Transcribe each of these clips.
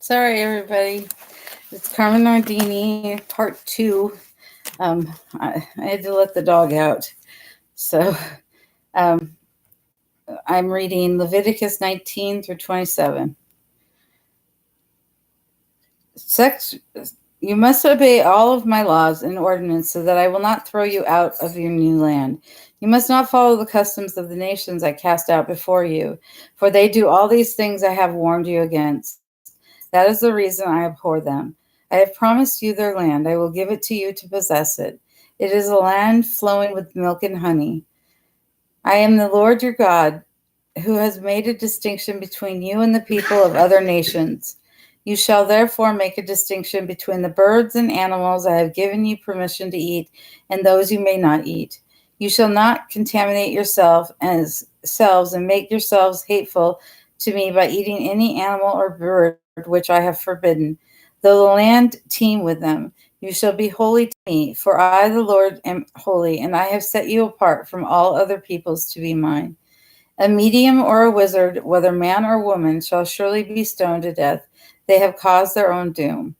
Sorry, everybody. It's Carmen Nardini, part two. I had to let the dog out. So um, I'm reading Leviticus 19 through 27. Sex, you must obey all of my laws and ordinances so that I will not throw you out of your new land. You must not follow the customs of the nations I cast out before you, for they do all these things I have warned you against. That is the reason I abhor them. I have promised you their land. I will give it to you to possess it. It is a land flowing with milk and honey. I am the Lord your God, who has made a distinction between you and the people of other nations. You shall therefore make a distinction between the birds and animals I have given you permission to eat and those you may not eat. You shall not contaminate yourselves and make yourselves hateful to me by eating any animal or bird which I have forbidden, though the land teem with them. You shall be holy to me, for I, the Lord, am holy, and I have set you apart from all other peoples to be mine. A medium or a wizard, whether man or woman, shall surely be stoned to death. They have caused their own doom.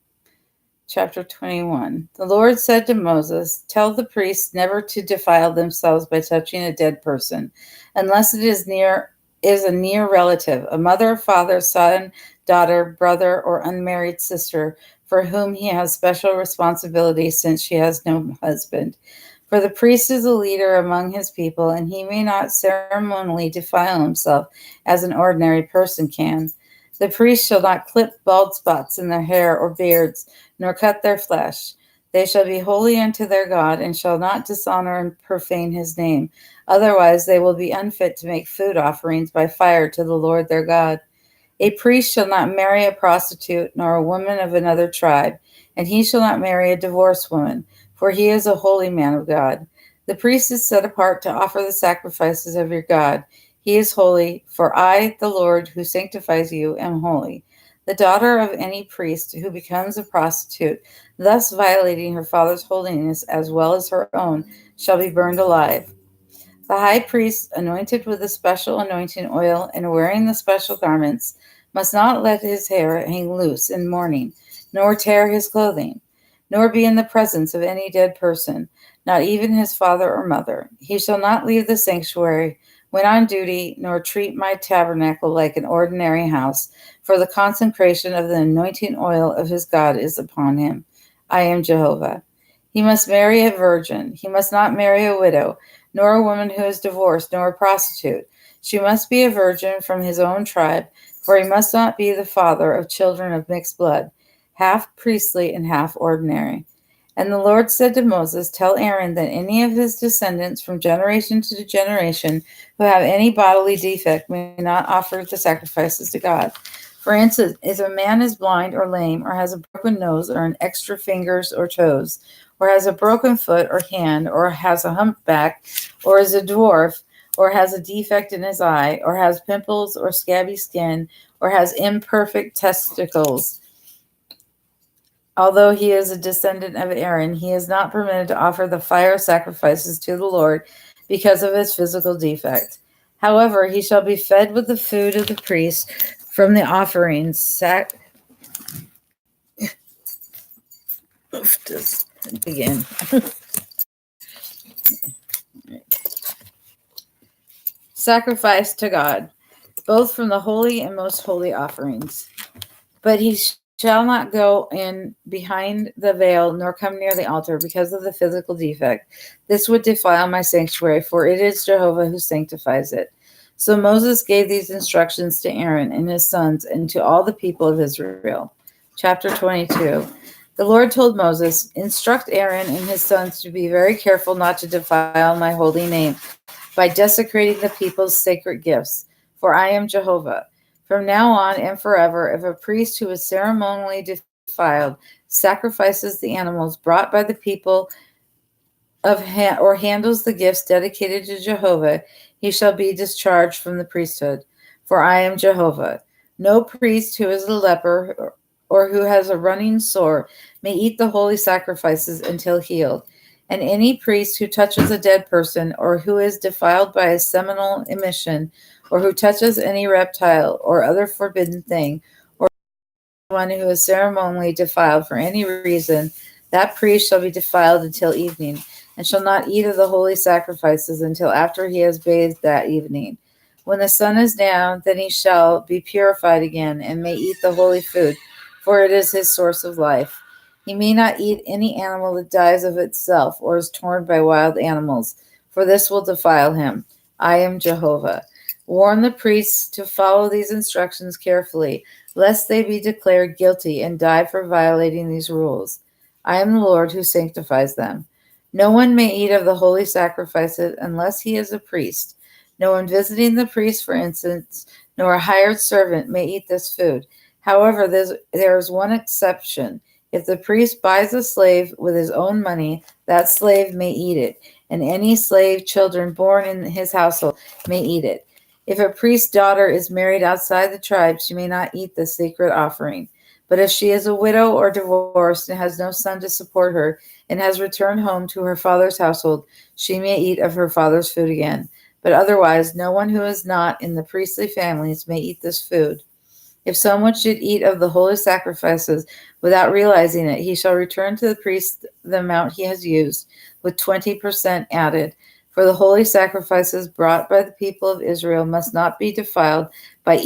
Chapter 21. The Lord said to Moses, "Tell the priests never to defile themselves by touching a dead person, unless it is a near relative, a mother, father, son, daughter, brother, or unmarried sister, for whom he has special responsibility since she has no husband. For the priest is a leader among his people, and he may not ceremonially defile himself as an ordinary person can. The priest shall not clip bald spots in their hair or beards, nor cut their flesh. They shall be holy unto their God, and shall not dishonor and profane his name. Otherwise they will be unfit to make food offerings by fire to the Lord their God. A priest shall not marry a prostitute, nor a woman of another tribe, and he shall not marry a divorced woman, for he is a holy man of God. The priest is set apart to offer the sacrifices of your God. He is holy, for I, the Lord, who sanctifies you, am holy. The daughter of any priest who becomes a prostitute, thus violating her father's holiness as well as her own, shall be burned alive. The high priest, anointed with the special anointing oil and wearing the special garments, must not let his hair hang loose in mourning, nor tear his clothing, nor be in the presence of any dead person, not even his father or mother. He shall not leave the sanctuary when on duty, nor treat my tabernacle like an ordinary house, for the consecration of the anointing oil of his God is upon him. I am Jehovah. He must marry a virgin. He must not marry a widow, nor a woman who is divorced, nor a prostitute. She must be a virgin from his own tribe, for he must not be the father of children of mixed blood, half priestly and half ordinary. And the Lord said to Moses, "Tell Aaron that any of his descendants from generation to generation who have any bodily defect may not offer the sacrifices to God. For instance, if a man is blind or lame, or has a broken nose or an extra fingers or toes, or has a broken foot or hand, or has a humpback, or is a dwarf, or has a defect in his eye, or has pimples or scabby skin, or has imperfect testicles, although he is a descendant of Aaron, he is not permitted to offer the fire sacrifices to the Lord because of his physical defect. However, he shall be fed with the food of the priest from the offerings. Just begin. Sacrifice to God, both from the holy and most holy offerings. But he shall not go in behind the veil, nor come near the altar because of the physical defect. This would defile my sanctuary, for it is Jehovah who sanctifies it. So Moses gave these instructions to Aaron and his sons and to all the people of Israel. Chapter 22. The Lord told Moses, "Instruct Aaron and his sons to be very careful not to defile my holy name by desecrating the people's sacred gifts, for I am Jehovah. From now on and forever, if a priest who is ceremonially defiled sacrifices the animals brought by the people or handles the gifts dedicated to Jehovah, he shall be discharged from the priesthood. For I am Jehovah. No priest who is a leper or who has a running sore may eat the holy sacrifices until healed. And any priest who touches a dead person, or who is defiled by a seminal emission, or who touches any reptile or other forbidden thing, one who is ceremonially defiled for any reason, that priest shall be defiled until evening, and shall not eat of the holy sacrifices until after he has bathed that evening. When the sun is down, then he shall be purified again, and may eat the holy food, for it is his source of life. He may not eat any animal that dies of itself, or is torn by wild animals, for this will defile him. I am Jehovah. Warn the priests to follow these instructions carefully, lest they be declared guilty and die for violating these rules. I am the Lord who sanctifies them. No one may eat of the holy sacrifices unless he is a priest. No one visiting the priest, for instance, nor a hired servant may eat this food. However, there is one exception. If the priest buys a slave with his own money, that slave may eat it, and any slave children born in his household may eat it. If a priest's daughter is married outside the tribe, she may not eat the sacred offering. But if she is a widow or divorced and has no son to support her and has returned home to her father's household, she may eat of her father's food again. But otherwise, no one who is not in the priestly families may eat this food. If someone should eat of the holy sacrifices without realizing it, he shall return to the priest the amount he has used, with 20% added. For the holy sacrifices brought by the people of Israel must not be defiled by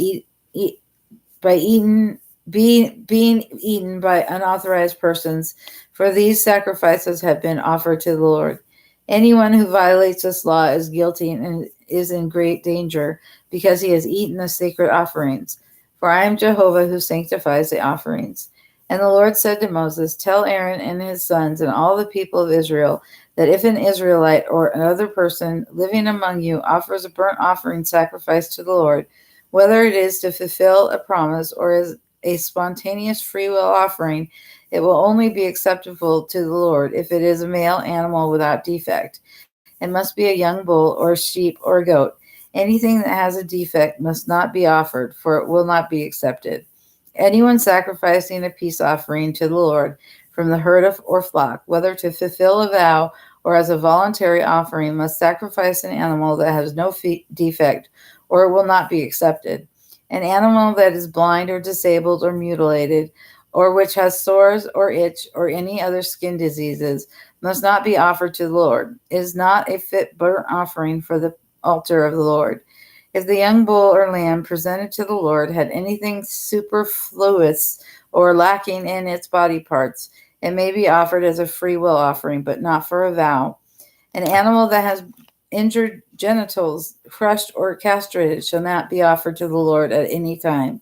being eaten by unauthorized persons, for these sacrifices have been offered to the Lord. Anyone who violates this law is guilty and is in great danger, because he has eaten the sacred offerings. For I am Jehovah who sanctifies the offerings. And the Lord said to Moses, Tell Aaron and his sons and all the people of Israel that if an Israelite or another person living among you offers a burnt offering sacrifice to the Lord, whether it is to fulfill a promise or as a spontaneous free will offering, it will only be acceptable to the Lord if it is a male animal without defect. It must be a young bull or a sheep or a goat. Anything that has a defect must not be offered, for it will not be accepted. Anyone sacrificing a peace offering to the Lord from the herd or flock, whether to fulfill a vow or as a voluntary offering, must sacrifice an animal that has no defect, or it will not be accepted. An animal that is blind or disabled or mutilated, or which has sores or itch or any other skin diseases, must not be offered to the Lord. It is not a fit burnt offering for the altar of the Lord. If the young bull or lamb presented to the Lord had anything superfluous or lacking in its body parts, it may be offered as a free will offering, but not for a vow. An animal that has injured genitals, crushed or castrated, shall not be offered to the Lord at any time.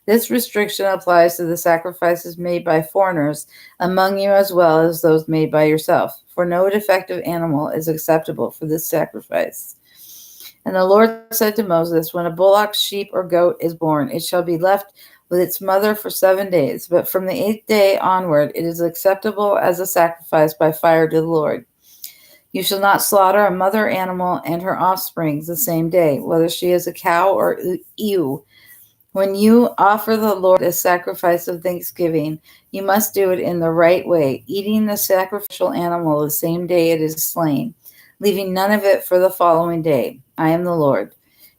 This restriction applies to the sacrifices made by foreigners among you as well as those made by yourself, for no defective animal is acceptable for this sacrifice. And the Lord said to Moses, When a bullock, sheep, or goat is born, it shall be left with its mother for 7 days, but from the 8th day onward it is acceptable as a sacrifice by fire to the Lord. You shall not slaughter a mother animal and her offspring the same day, whether she is a cow or ewe. When you offer the Lord a sacrifice of thanksgiving, you must do it in the right way, eating the sacrificial animal the same day it is slain, leaving none of it for the following day. I am the Lord.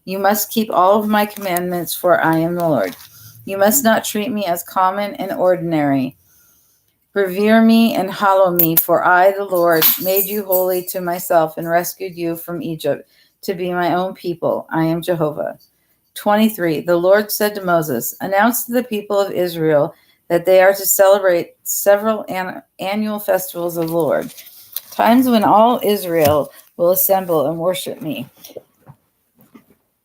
You must keep all of my commandments, for I am the Lord. You must not treat me as common and ordinary. Revere me and hallow me, for I, the Lord, made you holy to myself and rescued you from Egypt to be my own people. I am Jehovah. 23. The Lord said to Moses, Announce to the people of Israel that they are to celebrate several annual festivals of the Lord, times when all Israel will assemble and worship me.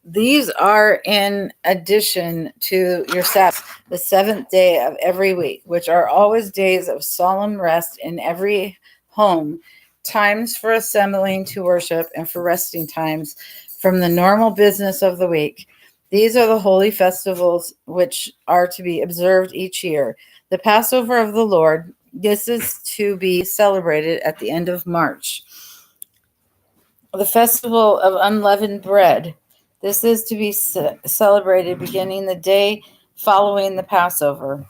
These are in addition to your Sabbath, the 7th day of every week, which are always days of solemn rest in every home, times for assembling to worship and for resting times from the normal business of the week. These are the holy festivals which are to be observed each year. The Passover of the Lord, this is to be celebrated at the end of March. The festival of unleavened bread. This is to be celebrated beginning the day following the Passover.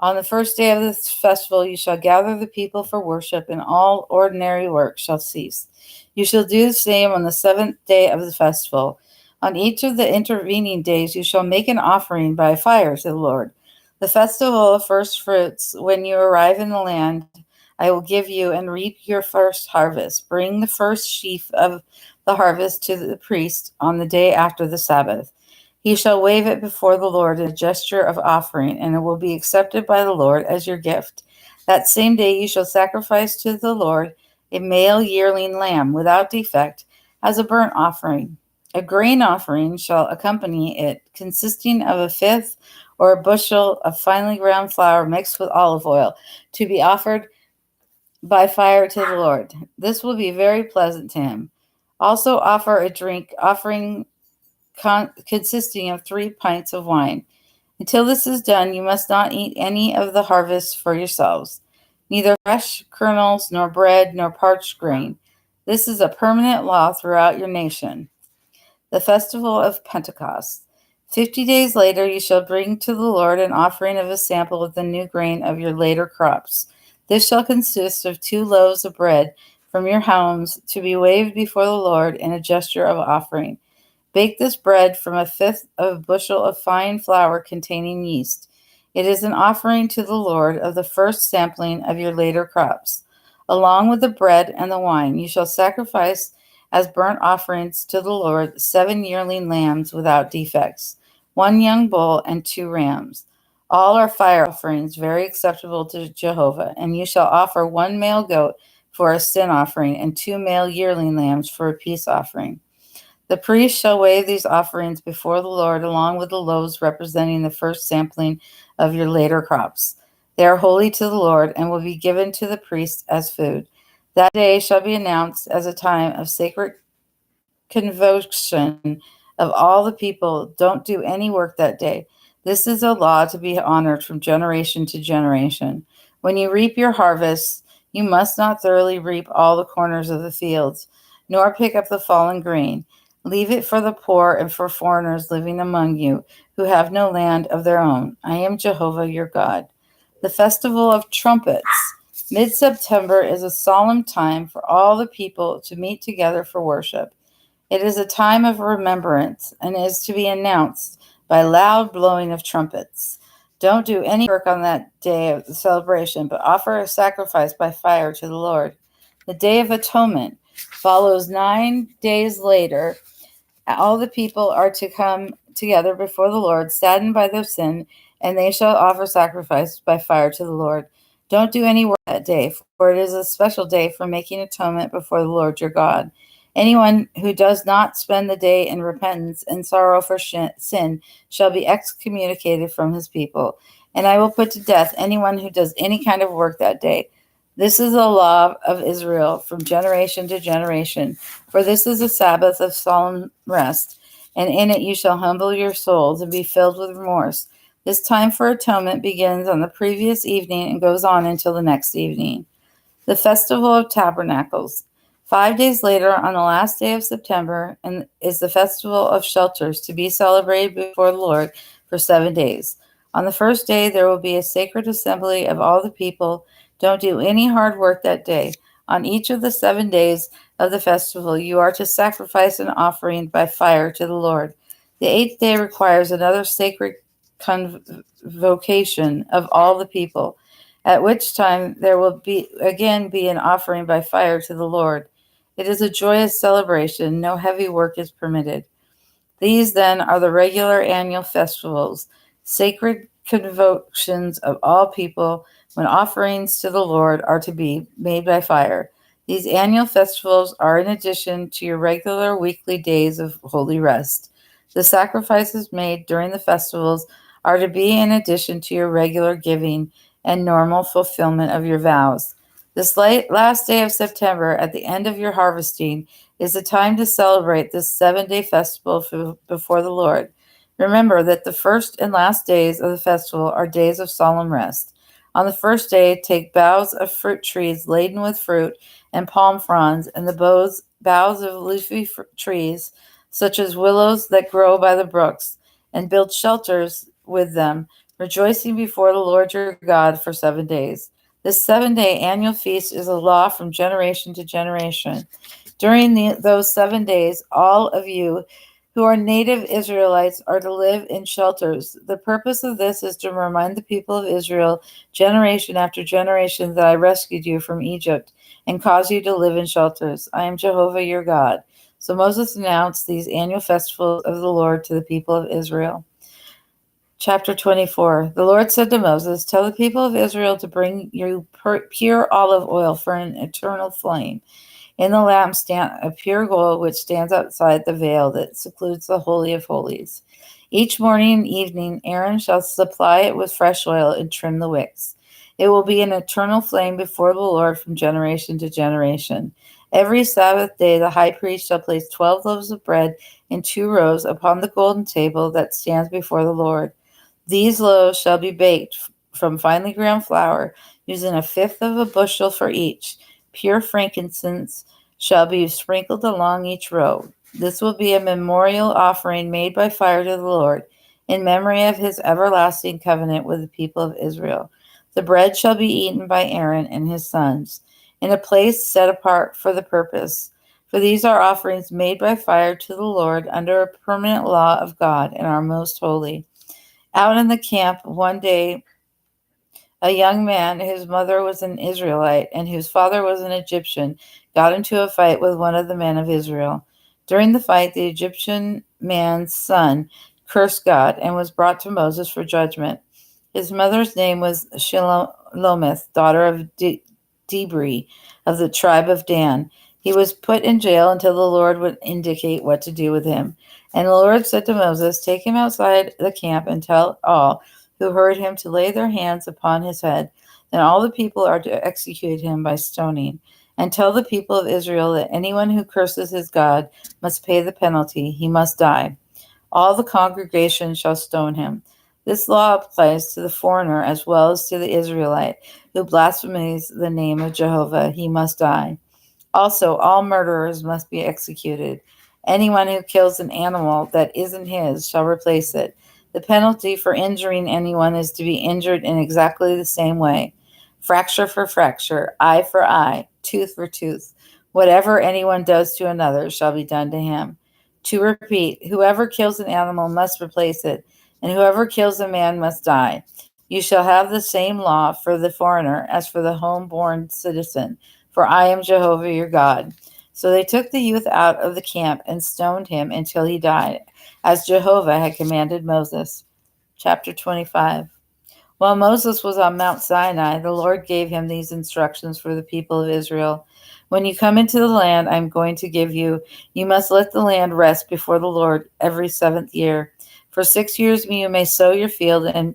On the first day of this festival, you shall gather the people for worship, and all ordinary work shall cease. You shall do the same on the 7th day of the festival. On each of the intervening days, you shall make an offering by fire to the Lord. The festival of first fruits, when you arrive in the land I will give you, and reap your first harvest. Bring the first sheaf of the harvest to the priest on the day after the Sabbath. He shall wave it before the Lord in a gesture of offering, and it will be accepted by the Lord as your gift. That same day you shall sacrifice to the Lord a male yearling lamb without defect as a burnt offering. A grain offering shall accompany it, consisting of a fifth or a bushel of finely ground flour mixed with olive oil, to be offered by fire to the Lord. This will be very pleasant to him. Also offer a drink offering consisting of 3 pints of wine. Until this is done, you must not eat any of the harvest for yourselves, neither fresh kernels, nor bread, nor parched grain. This is a permanent law throughout your nation. The festival of Pentecost. 50 days later, you shall bring to the Lord an offering of a sample of the new grain of your later crops. This shall consist of 2 loaves of bread from your homes to be waved before the Lord in a gesture of offering. Bake this bread from a fifth of a bushel of fine flour containing yeast. It is an offering to the Lord of the first sampling of your later crops. Along with the bread and the wine, you shall sacrifice as burnt offerings to the Lord 7 yearling lambs without defects, 1 young bull, and 2 rams. All are fire offerings, very acceptable to Jehovah. And you shall offer 1 male goat for a sin offering, and 2 male yearling lambs for a peace offering. The priest shall wave these offerings before the Lord along with the loaves representing the first sampling of your later crops. They are holy to the Lord and will be given to the priest as food. That day shall be announced as a time of sacred convocation of all the people. Don't do any work that day. This is a law to be honored from generation to generation. When you reap your harvest, you must not thoroughly reap all the corners of the fields, nor pick up the fallen grain. Leave it for the poor and for foreigners living among you who have no land of their own. I am Jehovah your God. The festival of trumpets. Mid-September is a solemn time for all the people to meet together for worship. It is a time of remembrance and is to be announced by loud blowing of trumpets. Don't do any work on that day of the celebration, but offer a sacrifice by fire to the Lord. The Day of Atonement follows 9 days later. All the people are to come together before the Lord, saddened by their sin, and they shall offer sacrifice by fire to the Lord. Don't do any work that day, for it is a special day for making atonement before the Lord your God. Anyone who does not spend the day in repentance and sorrow for sin shall be excommunicated from his people, and I will put to death anyone who does any kind of work that day. This is the law of Israel from generation to generation. For this is a Sabbath of solemn rest, and in it you shall humble your souls and be filled with remorse. This time for atonement begins on the previous evening and goes on until the next evening. The Festival of Tabernacles. 5 days later, on the last day of September, is the Festival of Shelters, to be celebrated before the Lord for 7 days. On the first day, there will be a sacred assembly of all the people. Don't do any hard work that day. On each of the 7 days of the festival, you are to sacrifice an offering by fire to the Lord. The 8th day requires another sacred convocation of all the people, at which time there will be an offering by fire to the Lord. It is a joyous celebration. No heavy work is permitted. These, then, are the regular annual festivals, sacred convocations of all people, when offerings to the Lord are to be made by fire. These annual festivals are in addition to your regular weekly days of holy rest. The sacrifices made during the festivals are to be in addition to your regular giving and normal fulfillment of your vows. This last day of September, at the end of your harvesting, is the time to celebrate this 7-day festival before the Lord. Remember that the first and last days of the festival are days of solemn rest. On the first day, take boughs of fruit trees laden with fruit and palm fronds, and the boughs of leafy trees, such as willows that grow by the brooks, and build shelters with them, rejoicing before the Lord your God for 7 days. This 7-day annual feast is a law from generation to generation. During those 7 days, all of you who are native Israelites are to live in shelters. The purpose of this is to remind the people of Israel, generation after generation, that I rescued you from Egypt and caused you to live in shelters. I am Jehovah your God. So Moses announced these annual festivals of the Lord to the people of Israel. Chapter 24. The Lord said to Moses, tell the people of Israel to bring you pure olive oil for an eternal flame in the lampstand of pure gold which stands outside the veil that secludes the Holy of Holies. Each morning and evening Aaron shall supply it with fresh oil and trim the wicks. It will be an eternal flame before the Lord from generation to generation. Every Sabbath day the high priest shall place 12 loaves of bread in 2 rows upon the golden table that stands before the Lord. These loaves shall be baked from finely ground flour, using a fifth of a bushel for each. Pure frankincense shall be sprinkled along each row. This will be a memorial offering made by fire to the Lord, in memory of his everlasting covenant with the people of Israel. The bread shall be eaten by Aaron and his sons, in a place set apart for the purpose. For these are offerings made by fire to the Lord under a permanent law of God and are most holy. Out in the camp one day, a young man whose mother was an Israelite and whose father was an Egyptian got into a fight with one of the men of Israel. During the fight, the Egyptian man's son cursed God and was brought to Moses for judgment. His mother's name was Shelomith, daughter of Debri of the tribe of Dan. He was put in jail until the Lord would indicate what to do with him. And the Lord said to Moses, take him outside the camp and tell all who heard him to lay their hands upon his head. Then all the people are to execute him by stoning. And tell the people of Israel that anyone who curses his God must pay the penalty. He must die. All the congregation shall stone him. This law applies to the foreigner as well as to the Israelite who blasphemes the name of Jehovah. He must die. Also, all murderers must be executed. Anyone who kills an animal that isn't his shall replace it. The penalty for injuring anyone is to be injured in exactly the same way. Fracture for fracture, eye for eye, tooth for tooth. Whatever anyone does to another shall be done to him. To repeat, whoever kills an animal must replace it, and whoever kills a man must die. You shall have the same law for the foreigner as for the home-born citizen, for I am Jehovah your God. So they took the youth out of the camp and stoned him until he died, as Jehovah had commanded Moses. Chapter 25. While Moses was on Mount Sinai, the Lord gave him these instructions for the people of Israel. When you come into the land I am going to give you, you must let the land rest before the Lord every 7th year. For 6 years you may sow your field and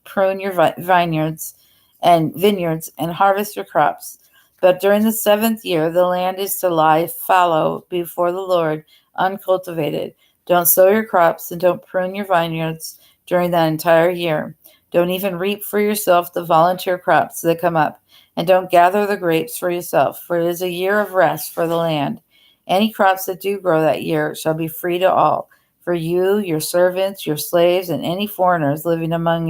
prune your vineyards and harvest your crops. But during the 7th year, the land is to lie fallow before the Lord, uncultivated. Don't sow your crops and don't prune your vineyards during that entire year. Don't even reap for yourself the volunteer crops that come up, and don't gather the grapes for yourself, for it is a year of rest for the land. Any crops that do grow that year shall be free to all, for you, your servants, your slaves, and any foreigners living among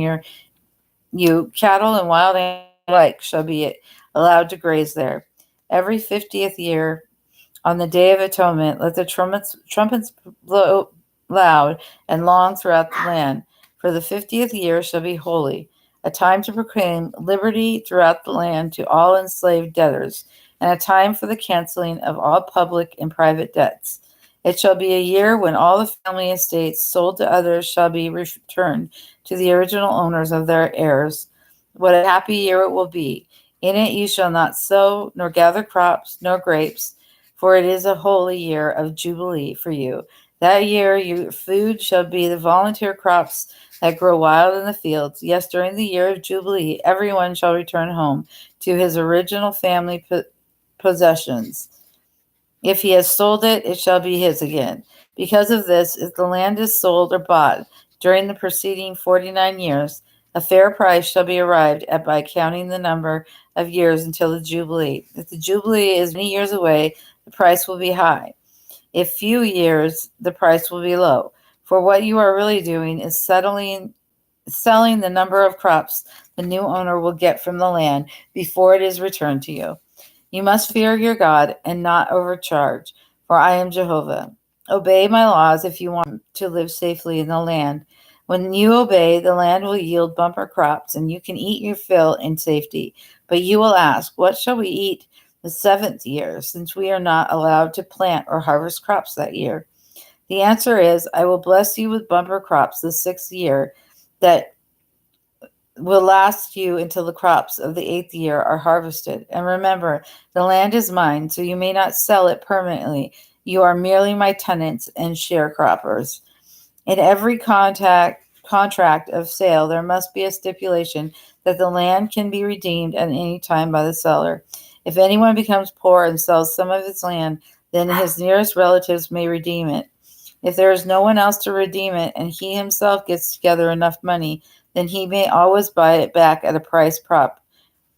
you, cattle and wild animals alike shall be allowed to graze there. Every 50th year, on the Day of Atonement, let the trumpets blow loud and long throughout the land. For the 50th year shall be holy, a time to proclaim liberty throughout the land to all enslaved debtors, and a time for the canceling of all public and private debts. It shall be a year when all the family estates sold to others shall be returned to the original owners of their heirs. What a happy year it will be! In it you shall not sow, nor gather crops, nor grapes, for it is a holy year of jubilee for you. That year your food shall be the volunteer crops that grow wild in the fields. Yes, during the year of jubilee, everyone shall return home to his original family possessions. If he has sold it, it shall be his again. Because of this, if the land is sold or bought during the preceding 49 years, a fair price shall be arrived at by counting the number of years until the Jubilee. If the Jubilee is many years away, the price will be high. If few years, the price will be low. For what you are really doing is selling the number of crops the new owner will get from the land before it is returned to you. You must fear your God and not overcharge, for I am Jehovah. Obey my laws if you want to live safely in the land. When you obey, the land will yield bumper crops, and you can eat your fill in safety. But you will ask, what shall we eat the seventh year, since we are not allowed to plant or harvest crops that year? The answer is, I will bless you with bumper crops the sixth year that will last you until the crops of the eighth year are harvested. And remember, the land is mine, so you may not sell it permanently. You are merely my tenants and sharecroppers. In every contract of sale, there must be a stipulation that the land can be redeemed at any time by the seller. If anyone becomes poor and sells some of his land, then his nearest relatives may redeem it. If there is no one else to redeem it and he himself gets together enough money, then he may always buy it back at a price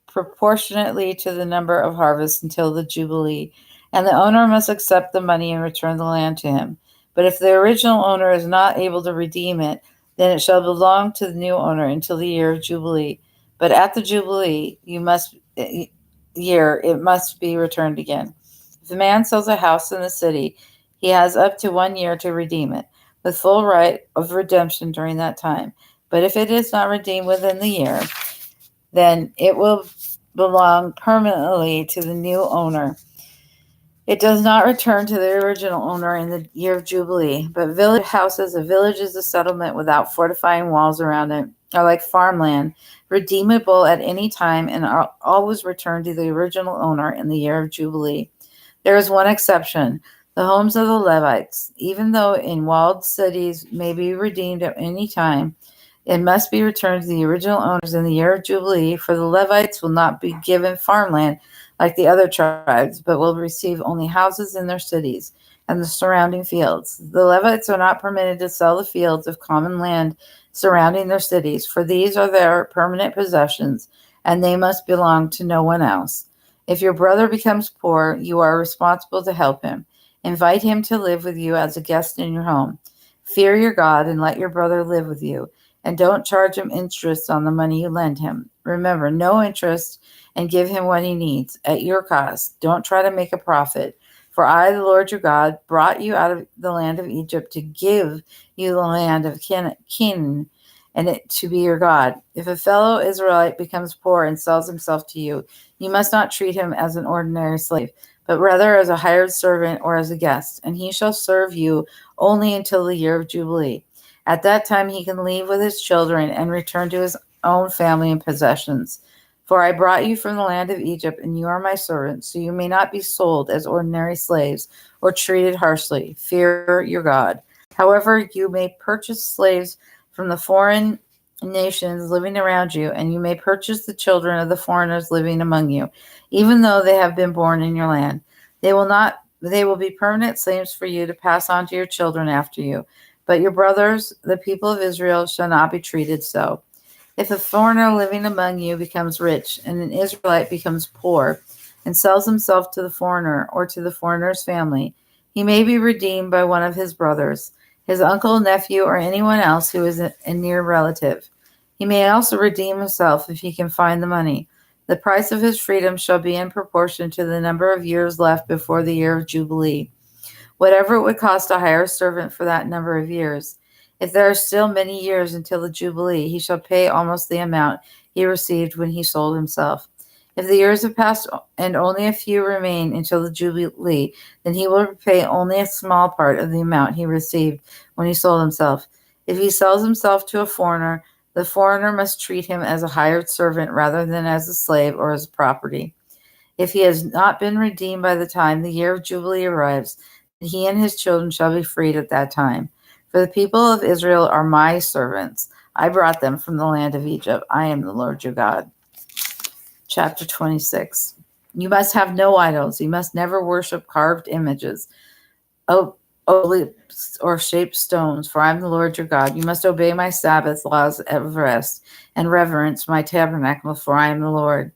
proportionately to the number of harvests until the Jubilee, and the owner must accept the money and return the land to him. But if the original owner is not able to redeem it, then it shall belong to the new owner until the year of Jubilee. But at the Jubilee, it must be returned again. If a man sells a house in the city, he has up to 1 year to redeem it, with full right of redemption during that time. But if it is not redeemed within the year, then it will belong permanently to the new owner. It does not return to the original owner in the year of Jubilee. But village houses, a village is a settlement without fortifying walls around it, are like farmland, redeemable at any time and are always returned to the original owner in the year of Jubilee. There is one exception: the homes of the Levites. Even though in walled cities may be redeemed at any time, it must be returned to the original owners in the year of Jubilee, for the Levites will not be given farmland like the other tribes, but will receive only houses in their cities and the surrounding fields. The Levites are not permitted to sell the fields of common land surrounding their cities, for these are their permanent possessions, and they must belong to no one else. If your brother becomes poor, you are responsible to help him. Invite him to live with you as a guest in your home. Fear your God and let your brother live with you, and don't charge him interest on the money you lend him. Remember, no interest, and give him what he needs at your cost. Don't try to make a profit. For I, the Lord your God, brought you out of the land of Egypt to give you the land of Canaan, and it to be your God. If a fellow Israelite becomes poor and sells himself to you, you must not treat him as an ordinary slave, but rather as a hired servant or as a guest, and he shall serve you only until the year of Jubilee. At that time he can leave with his children and return to his own family and possessions. For I brought you from the land of Egypt, and you are my servants, so you may not be sold as ordinary slaves or treated harshly. Fear your God. However, you may purchase slaves from the foreign nations living around you, and you may purchase the children of the foreigners living among you, even though they have been born in your land. They will be permanent slaves for you to pass on to your children after you. But your brothers, the people of Israel, shall not be treated so. If a foreigner living among you becomes rich, and an Israelite becomes poor, and sells himself to the foreigner or to the foreigner's family, he may be redeemed by one of his brothers, his uncle, nephew, or anyone else who is a near relative. He may also redeem himself if he can find the money. The price of his freedom shall be in proportion to the number of years left before the year of Jubilee, whatever it would cost to hire a servant for that number of years. If there are still many years until the Jubilee, he shall pay almost the amount he received when he sold himself. If the years have passed and only a few remain until the Jubilee, then he will pay only a small part of the amount he received when he sold himself. If he sells himself to a foreigner, the foreigner must treat him as a hired servant rather than as a slave or as property. If he has not been redeemed by the time the year of Jubilee arrives, he and his children shall be freed at that time. For the people of Israel are my servants. I brought them from the land of Egypt. I am the Lord your God. Chapter 26. You must have no idols. You must never worship carved images, olives, or shaped stones, for I am the Lord your God. You must obey my Sabbath laws of rest and reverence my tabernacle, for I am the Lord.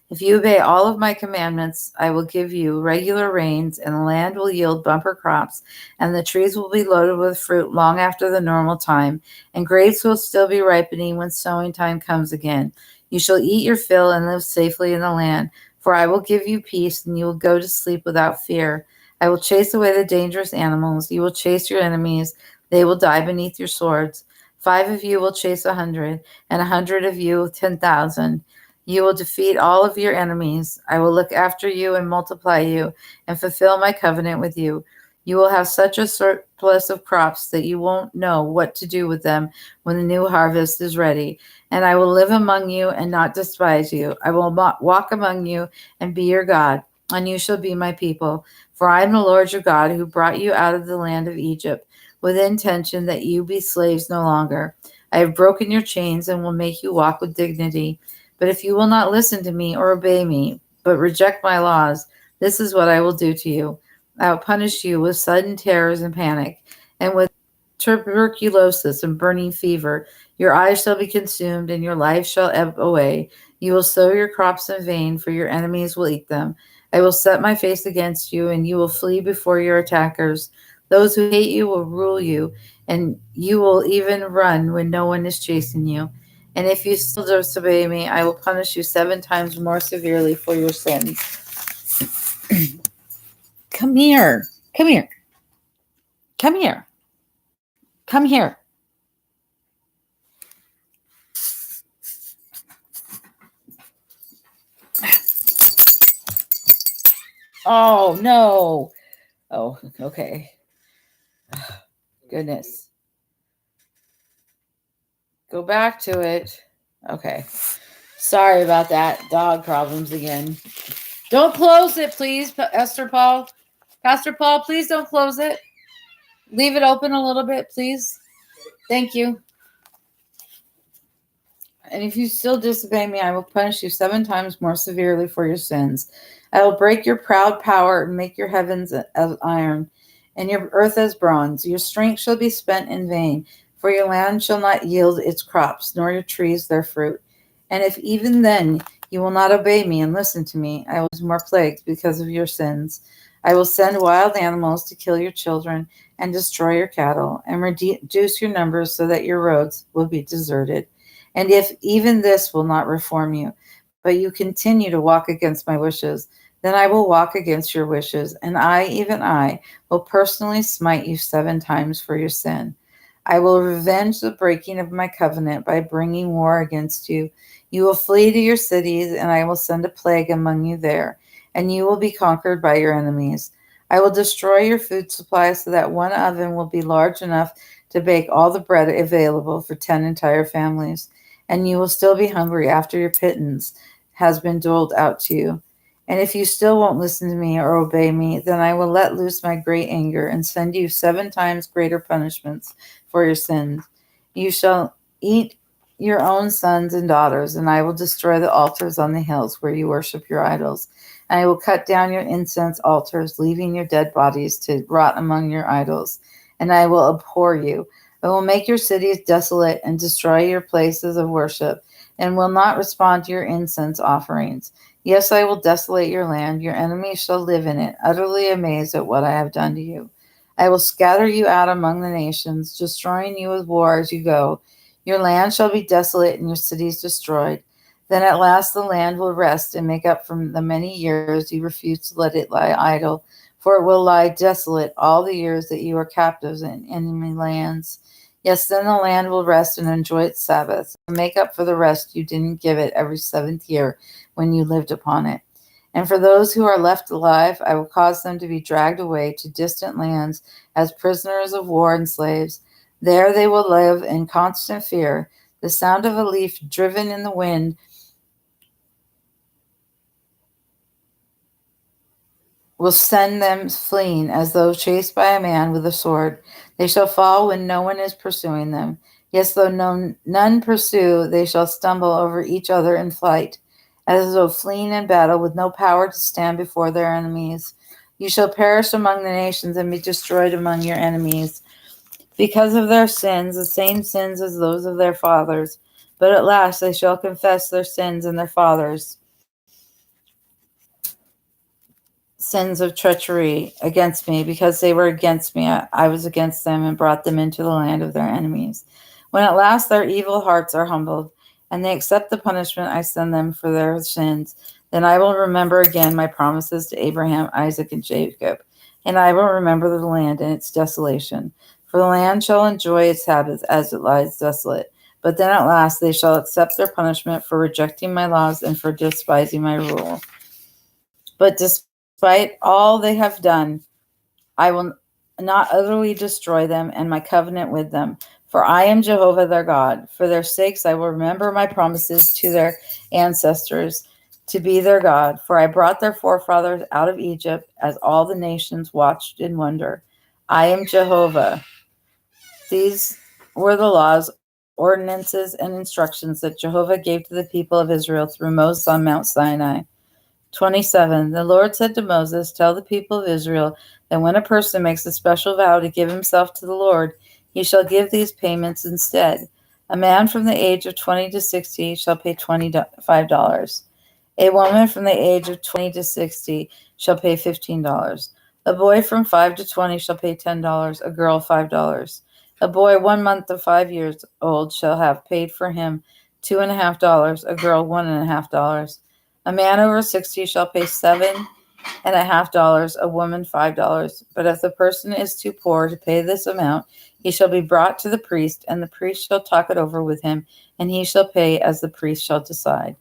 If you obey all of my commandments, I will give you regular rains, and the land will yield bumper crops, and the trees will be loaded with fruit long after the normal time, and grapes will still be ripening when sowing time comes again. You shall eat your fill and live safely in the land, for I will give you peace, and you will go to sleep without fear. I will chase away the dangerous animals. You will chase your enemies. They will die beneath your swords. 5 of you will chase 100, and 100 of you 10,000. You will defeat all of your enemies. I will look after you and multiply you and fulfill my covenant with you. You will have such a surplus of crops that you won't know what to do with them when the new harvest is ready. And I will live among you and not despise you. I will walk among you and be your God, and you shall be my people. For I am the Lord your God who brought you out of the land of Egypt with intention that you be slaves no longer. I have broken your chains and will make you walk with dignity. But if you will not listen to me or obey me, but reject my laws, this is what I will do to you. I will punish you with sudden terrors and panic, and with tuberculosis and burning fever. Your eyes shall be consumed, and your life shall ebb away. You will sow your crops in vain, for your enemies will eat them. I will set my face against you, and you will flee before your attackers. Those who hate you will rule you, and you will even run when no one is chasing you. And if you still disobey me, I will punish you 7 times more severely for your sins. Come here. Come here. Come here. Come here. Oh, no. Oh, okay. Goodness. Go back to it. Okay. Sorry about that. Dog problems again. Don't close it, please, Pastor Paul. Pastor Paul, please don't close it. Leave it open a little bit, please. Thank you. And if you still disobey me, I will punish you 7 times more severely for your sins. I will break your proud power and make your heavens as iron and your earth as bronze. Your strength shall be spent in vain, for your land shall not yield its crops, nor your trees their fruit. And if even then you will not obey me and listen to me, I will use more plagues because of your sins. I will send wild animals to kill your children and destroy your cattle, and reduce your numbers so that your roads will be deserted. And if even this will not reform you, but you continue to walk against my wishes, then I will walk against your wishes, and I, even I, will personally smite you 7 times for your sin. I will revenge the breaking of my covenant by bringing war against you. You will flee to your cities, and I will send a plague among you there, and you will be conquered by your enemies. I will destroy your food supply so that one oven will be large enough to bake all the bread available for 10 entire families, and you will still be hungry after your pittance has been doled out to you. And if you still won't listen to me or obey me, then I will let loose my great anger and send you 7 times greater punishments for your sins. You shall eat your own sons and daughters, and I will destroy the altars on the hills where you worship your idols. And I will cut down your incense altars, leaving your dead bodies to rot among your idols. And I will abhor you. I will make your cities desolate and destroy your places of worship, and will not respond to your incense offerings. Yes, I will desolate your land. Your enemies shall live in it, utterly amazed at what I have done to you. I will scatter you out among the nations, destroying you with war as you go. Your land shall be desolate and your cities destroyed. Then at last the land will rest and make up for the many years you refused to let it lie idle, for it will lie desolate all the years that you are captives in enemy lands. Yes, then the land will rest and enjoy its Sabbaths, and make up for the rest you didn't give it every 7th year when you lived upon it. And for those who are left alive, I will cause them to be dragged away to distant lands as prisoners of war and slaves. There they will live in constant fear. The sound of a leaf driven in the wind will send them fleeing as though chased by a man with a sword. They shall fall when no one is pursuing them. Yes, though none pursue, they shall stumble over each other in flight, as though fleeing in battle with no power to stand before their enemies. You shall perish among the nations and be destroyed among your enemies because of their sins, the same sins as those of their fathers. But at last they shall confess their sins and their fathers' sins of treachery against me, because they were against me. I was against them and brought them into the land of their enemies. When at last their evil hearts are humbled, and they accept the punishment I send them for their sins, then I will remember again my promises to Abraham, Isaac, and Jacob, and I will remember the land and its desolation. For the land shall enjoy its Sabbath as it lies desolate. But then at last they shall accept their punishment for rejecting my laws and for despising my rule. But despite all they have done, I will not utterly destroy them and my covenant with them. For I am Jehovah their God. For their sakes I will remember my promises to their ancestors to be their God. For I brought their forefathers out of Egypt as all the nations watched in wonder. I am Jehovah. These were the laws, ordinances, and instructions that Jehovah gave to the people of Israel through Moses on Mount Sinai. 27. The Lord said to Moses, tell the people of Israel that when a person makes a special vow to give himself to the Lord, he shall give these payments instead. A man from the age of 20 to 60 shall pay $25. A woman from the age of 20 to 60 shall pay $15. A boy from 5 to 20 shall pay $10. A girl $5. A boy 1 month to 5 years old shall have paid for him $2.50. A girl $1.50. A man over 60 shall pay $7.50, a woman $5. But if the person is too poor to pay this amount, he shall be brought to the priest, and the priest shall talk it over with him, and he shall pay as the priest shall decide.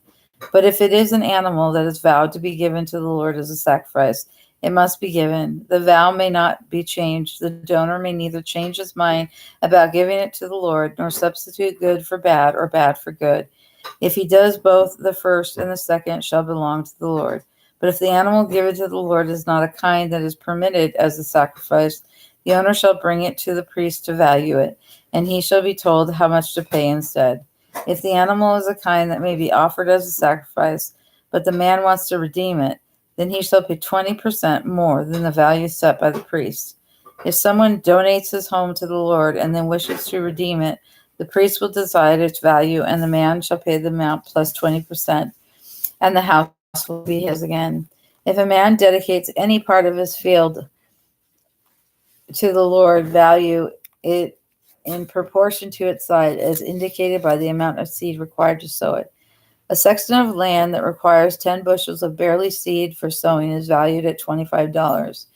But if it is an animal that is vowed to be given to the Lord as a sacrifice, it must be given. The vow may not be changed. The donor may neither change his mind about giving it to the Lord, nor substitute good for bad or bad for good. If he does both, the first and the second shall belong to the Lord. But if the animal given to the Lord is not a kind that is permitted as a sacrifice, the owner shall bring it to the priest to value it, and he shall be told how much to pay instead. If the animal is a kind that may be offered as a sacrifice, but the man wants to redeem it, then he shall pay 20% more than the value set by the priest. If someone donates his home to the Lord and then wishes to redeem it, the priest will decide its value, and the man shall pay the amount plus 20%, and the house will be his again. If a man dedicates any part of his field to the Lord, value it in proportion to its size, as indicated by the amount of seed required to sow it. A section of land that requires 10 bushels of barley seed for sowing is valued at $25.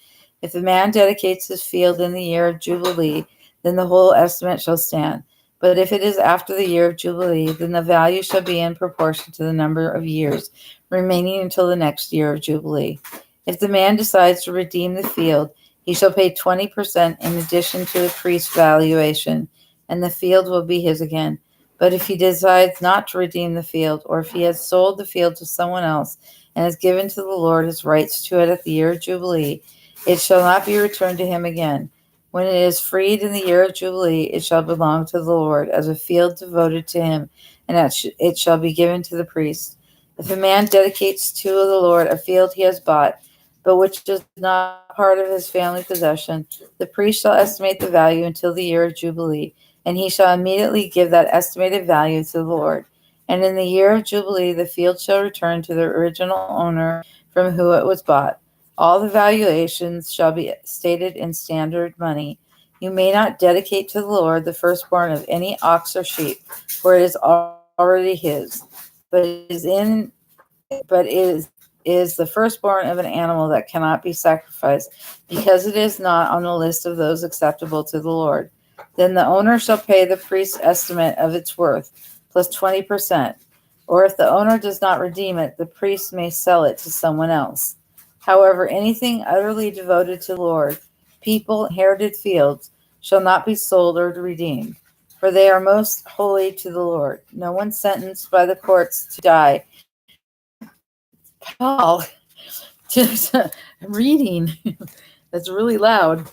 If a man dedicates his field in the year of Jubilee, then the whole estimate shall stand. But if it is after the year of Jubilee, then the value shall be in proportion to the number of years remaining until the next year of Jubilee. If the man decides to redeem the field, he shall pay 20% in addition to the priest's valuation, and the field will be his again. But if he decides not to redeem the field, or if he has sold the field to someone else and has given to the Lord his rights to it at the year of Jubilee, it shall not be returned to him again. When it is freed in the year of Jubilee, it shall belong to the Lord as a field devoted to him, and it shall be given to the priest. If a man dedicates to the Lord a field he has bought, but which is not part of his family possession, the priest shall estimate the value until the year of Jubilee, and he shall immediately give that estimated value to the Lord. And in the year of Jubilee, the field shall return to the original owner from whom it was bought. All the valuations shall be stated in standard money. You may not dedicate to the Lord the firstborn of any ox or sheep, for it is already his. But it is the firstborn of an animal that cannot be sacrificed, because it is not on the list of those acceptable to the Lord. Then the owner shall pay the priest's estimate of its worth, plus 20%. Or if the owner does not redeem it, the priest may sell it to someone else. However, anything utterly devoted to the Lord, people, inherited fields, shall not be sold or redeemed, for they are most holy to the Lord. No one sentenced by the courts to die. Paul, just reading. That's really loud.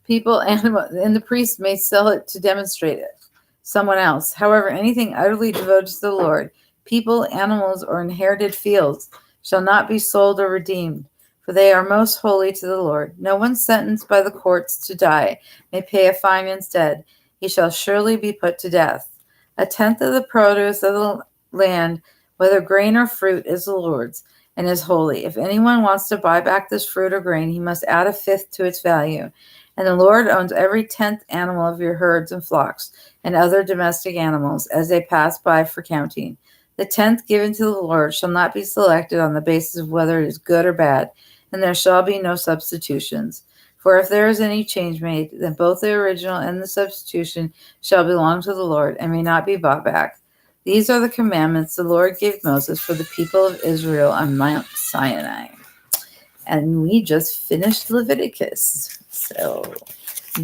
People, animal, and the priest may sell it to demonstrate it. Someone else. However, anything utterly devoted to the Lord, people, animals, or inherited fields, shall not be sold or redeemed, for they are most holy to the Lord. No one sentenced by the courts to die may pay a fine instead. He shall surely be put to death. A tenth of the produce of the land, whether grain or fruit, is the Lord's and is holy. If anyone wants to buy back this fruit or grain, he must add a fifth to its value. And the Lord owns every 10th animal of your herds and flocks and other domestic animals as they pass by for counting. The 10th given to the Lord shall not be selected on the basis of whether it is good or bad. and there shall be no substitutions. For if there is any change made, then both the original and the substitution shall belong to the Lord and may not be bought back. These are the commandments the Lord gave Moses for the people of Israel on Mount Sinai. And we just finished Leviticus. So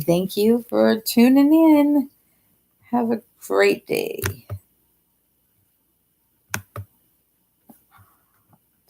thank you for tuning in. Have a great day.